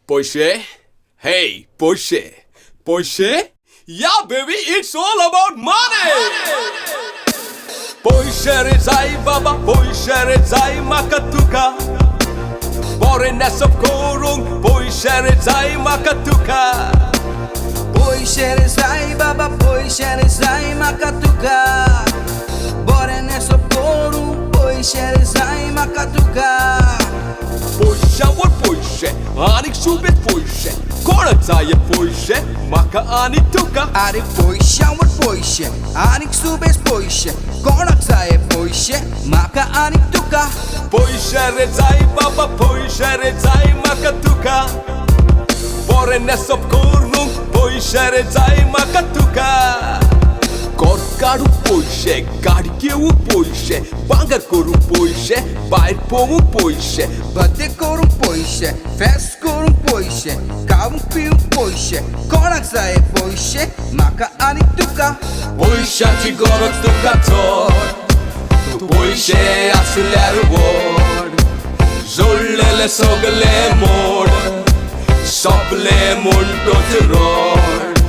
Porsche? Hey, Porsche. Porsche? Yeah, baby, it's all about money! Porsche रे जाई बाबा, Porsche रे जाई maka tuka. Borenness of korung, Porsche रे जाई maka tuka. Porsche रे जाई बाबा, Porsche रे जाई maka tuka. Borenness of korung, Porsche रे जाई maka tuka. Porsche Porsche, anik subit Porsche. कोणाचा ये Porsche, maka ani tuka. अरे Porsche Porsche, anik subes Porsche. कोणाचा आहे Porsche, maka anik tuka. Porsche रे जाई बाबा, Porsche रे जाई maka tuka. Borenness of korung, Porsche रे जाई maka tuka. Kor karu Porsche, गाडी घेऊ Porsche. बांगर करू Porsche, बाहेर पोहू Porsche. बर्थडे करून Porsche, फेस्ट करून Porsche. खाऊन पिऊन Porsche, कोणाचा आहे Porsche, maka anik tuka. Porsche गरज तुका चोर तू Porsche असल्यार वड जोडलेले सगळे मोड सोपले म्हणटोच रोड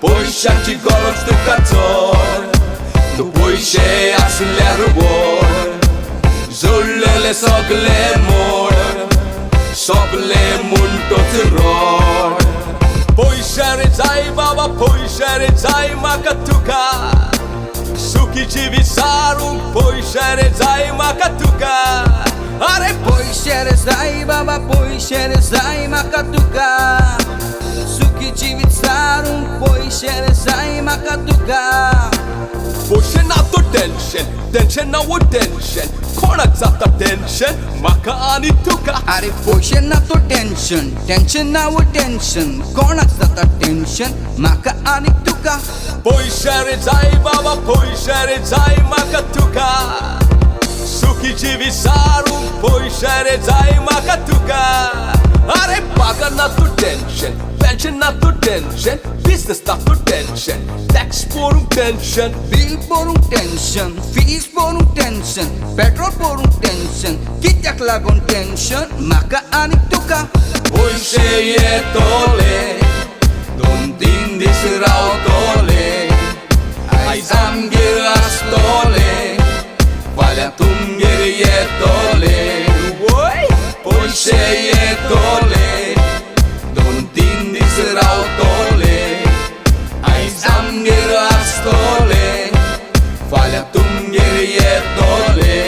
Porsche गरज तुका चोर तू Porsche असल्यार वड जोडलेले सगळे मोड सोपले म्हणटोच रोड Porsche रे जाई बाबा, Porsche रे जाई maka tuka. Sukici विचारून Porsche रे जाई maka tuka. अरे Porsche रे जाई बाबा, Porsche रे जाई maka tuka. चुकीची विचारून Porsche रे जाई maka tuka. Porsche ना तो टेन्शन, टेन्शन ना वो टेन्शन. कोणाचा आता टेन्शन, maka आणि तुका. अरे Porsche ना तो टेन्शन, टेन्शन ना वो टेन्शन. कोणाचा आता tension, maka anik tuka. Porsche रे जाई बाबा, Porsche रे जाई maka tuka. सुकीची विचारून Porsche रे जाई maka tuka. अरे पागा ना तो टेन्शन, पेन्शन ना तो टेन्शन. बिझनेस ना तो टेन्शन, टॅक्स भरून टेन्शन. बिल भरून टेन्शन, फीस भरून टेन्शन, पेट्रोल भरून टेन्शन. कित्याक लागून tension, maka anik tuka. Porsche येतोले, 2-3 दीस रावतोले. आयज आमगेर आसतोले, फाल्यां तुमगेर येतोले. Porsche येतोले, 2-3 दीस रावतोले. आयज आमगेर आसतोले, फाल्यां तुमगेर येतोले.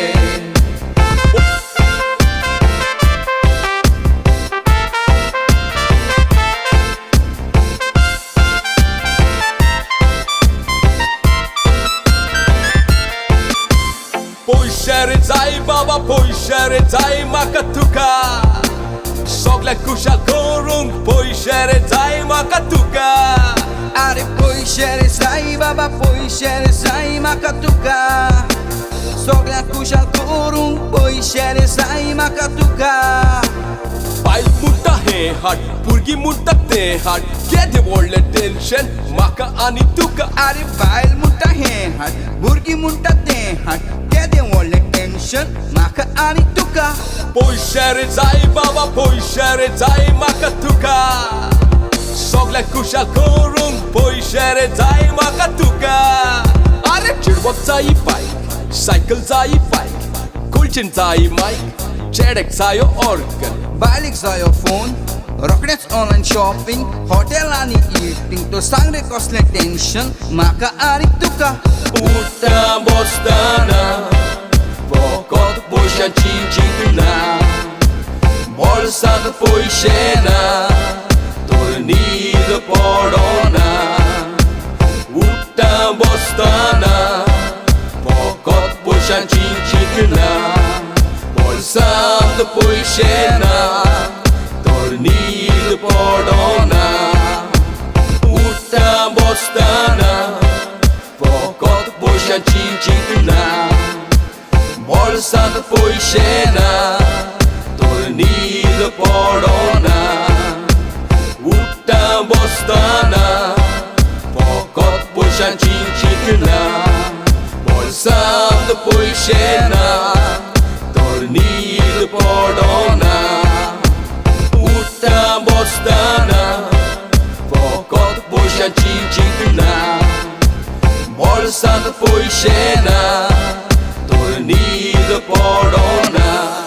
Porsche रे जाई बाबा, Porsche रे जाई maka tuka. सगळे कुशाल करून Porsche रे जाई maka tuka. अरे Porsche रे जाई बाबा, Porsche रे जाई maka tuka. सगळ्या कुशाल करून Porsche रे जाई maka tuka. बायल मुट्टा हे हाट, भुरगी मुट्टा ते हाट. केदे व्हडले टेन्शन, maka आणि तुका. अरे बायल मुट्टा हे हात, भुरगी मुट्टा ते हात. केदे व्हडले tension, maka anik tuka. Porsche रे जाई बाबा, Porsche रे जाई maka tuka. सगळे कुशाल करून Porsche रे जाई maka tuka. अरे चिडवक जाई बाईक, सायकल जाई बाईक, कुलचीन जाई माईक, चेडक जायो ऑर्गन. बायलेक जायो फोन, रोखडेच ऑनलाइन शॉपिंग, हॉटेल आणि इटिंग. तो सांग रे कसले टेन्शन, maka anik tuka. उठता बसताना पोकोत पयशांची चिंतना. बोल्सांत पयशे ना, तर न्हीद पडोना. उठता बसताना पोकोत पयशांची चिंतना. बोल्सांत पयशे ना, तर न्हीद पडोना. उठता बसताना पोकोत पयशांची चिंतना. बोल्सांत पयशे ना, तर न्हीद पडोना. उठता बसताना पोकोत पयशांची चिंतना. बोल्सांत पयशे ना, तर न्हीद पडोना. उठता Poisan chichikna Bolsan poisena Tornido porona